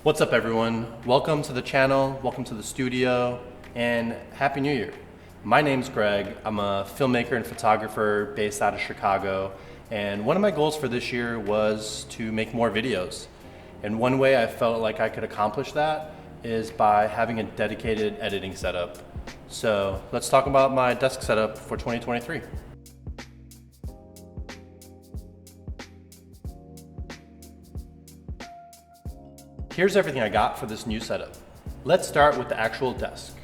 What's up everyone? Welcome to the channel, welcome to the studio, and Happy New Year. My name's Greg. I'm a filmmaker and photographer based out of Chicago, and one of my goals for this year was to make more videos. And one way I felt like I could accomplish that is by having a dedicated editing setup. So let's talk about my desk setup for 2023. Here's everything I got for this new setup. Let's start with the actual desk.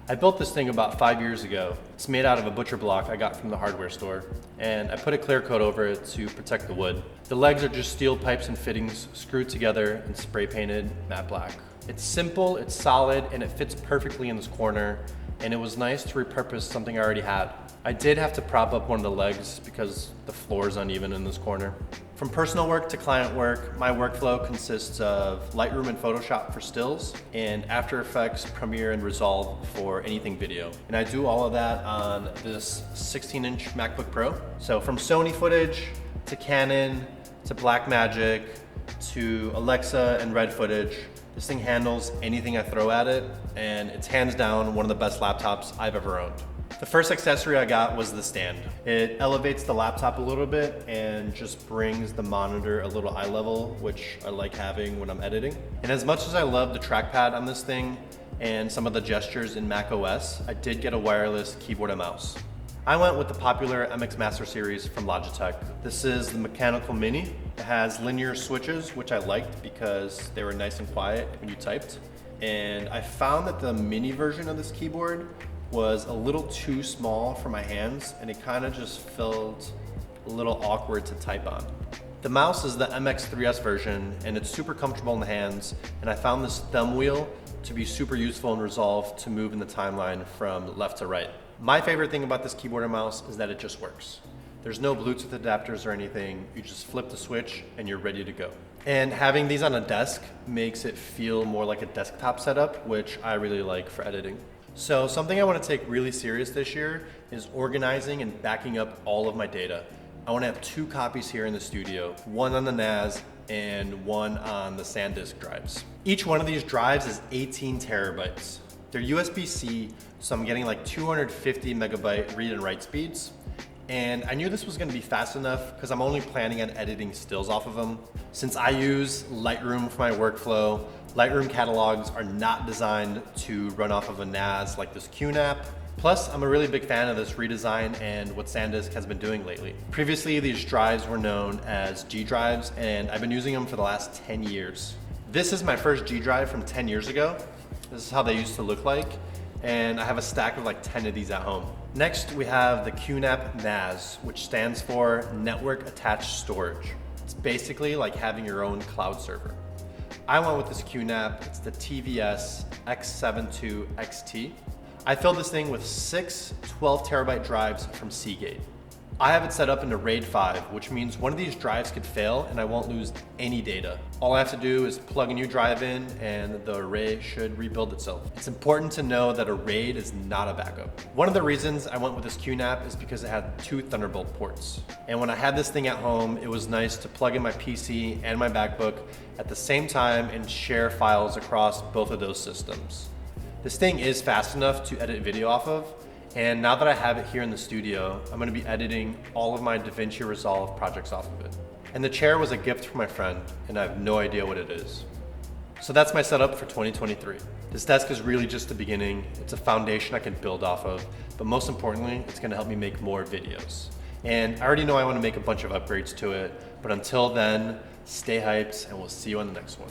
I built this thing about 5 years ago. It's made out of a butcher block I got from the hardware store, and I put a clear coat over it to protect the wood. The legs are just steel pipes and fittings screwed together and spray painted matte black. It's simple, it's solid, and it fits perfectly in this corner, and it was nice to repurpose something I already had. I did have to prop up one of the legs because the floor is uneven in this corner. From personal work to client work, my workflow consists of Lightroom and Photoshop for stills, and After Effects, Premiere, and Resolve for anything video. And I do all of that on this 16-inch MacBook Pro. So from Sony footage, to Canon, to Blackmagic, to Alexa and Red footage, this thing handles anything I throw at it, and it's hands down one of the best laptops I've ever owned. The first accessory I got was the stand. It elevates the laptop a little bit and just brings the monitor a little eye level, which I like having when I'm editing. And as much as I love the trackpad on this thing and some of the gestures in Mac OS, I did get a wireless keyboard and mouse. I went with the popular MX Master Series from Logitech. This is the Mechanical Mini. It has linear switches, which I liked because they were nice and quiet when you typed. And I found that the mini version of this keyboard was a little too small for my hands, and it kind of just felt a little awkward to type on. The mouse is the MX3S version, and it's super comfortable in the hands, and I found this thumb wheel to be super useful in Resolve to move in the timeline from left to right. My favorite thing about this keyboard and mouse is that it just works. There's no Bluetooth adapters or anything. You just flip the switch and you're ready to go. And having these on a desk makes it feel more like a desktop setup, which I really like for editing. So something I want to take really serious this year is organizing and backing up all of my data. I want to have 2 copies here in the studio, one on the NAS and one on the SanDisk drives. Each one of these drives is 18 terabytes. They're USB-C, so I'm getting like 250 megabyte read and write speeds. And I knew this was going to be fast enough because I'm only planning on editing stills off of them. Since I use Lightroom for my workflow, Lightroom catalogs are not designed to run off of a NAS like this QNAP. Plus, I'm a really big fan of this redesign and what SanDisk has been doing lately. Previously, these drives were known as G drives, and I've been using them for the last 10 years. This is my first G drive from 10 years ago. This is how they used to look like, and I have a stack of like 10 of these at home. Next, we have the QNAP NAS, which stands for Network Attached Storage. It's basically like having your own cloud server. I went with this QNAP. It's the TVS X72 XT. I filled this thing with 6 12 terabyte drives from Seagate. I have it set up into RAID 5, which means one of these drives could fail and I won't lose any data. All I have to do is plug a new drive in and the array should rebuild itself. It's important to know that a RAID is not a backup. One of the reasons I went with this QNAP is because it had 2 Thunderbolt ports. And when I had this thing at home, it was nice to plug in my PC and my MacBook at the same time and share files across both of those systems. This thing is fast enough to edit video off of, and now that I have it here in the studio, I'm going to be editing all of my DaVinci Resolve projects off of it. And the chair was a gift from my friend, and I have no idea what it is. So that's my setup for 2023. This desk is really just the beginning. It's a foundation I can build off of, but most importantly, it's going to help me make more videos. And I already know I want to make a bunch of upgrades to it, but until then, stay hyped, and we'll see you on the next one.